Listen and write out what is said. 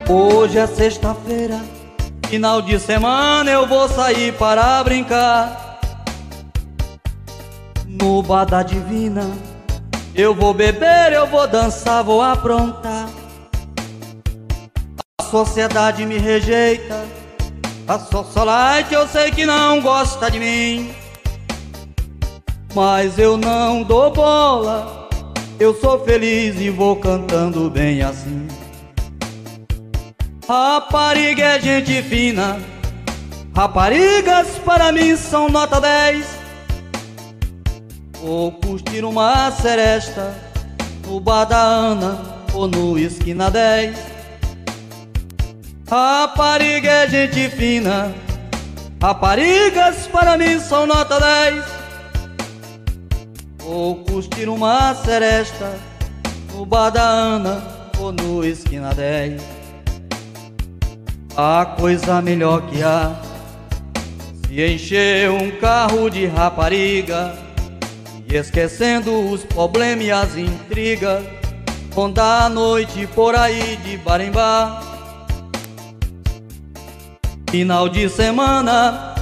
Hoje é sexta-feira, final de semana eu vou sair para brincar. No bar da Divina eu vou beber, eu vou dançar, vou aprontar. A sociedade me rejeita, a socialite eu sei que não gosta de mim, mas eu não dou bola, eu sou feliz e vou cantando bem assim. Rapariga é gente fina, raparigas para mim são nota 10. Vou curtir uma seresta no bar da Ana ou no esquina 10. Rapariga é gente fina, raparigas para mim são nota 10. Vou curtir uma seresta no bar da Ana ou no esquina 10. A coisa melhor que há se encher um carro de rapariga e esquecendo os problemas e as intrigas, rondar a noite por aí de bar em bar. Final de semana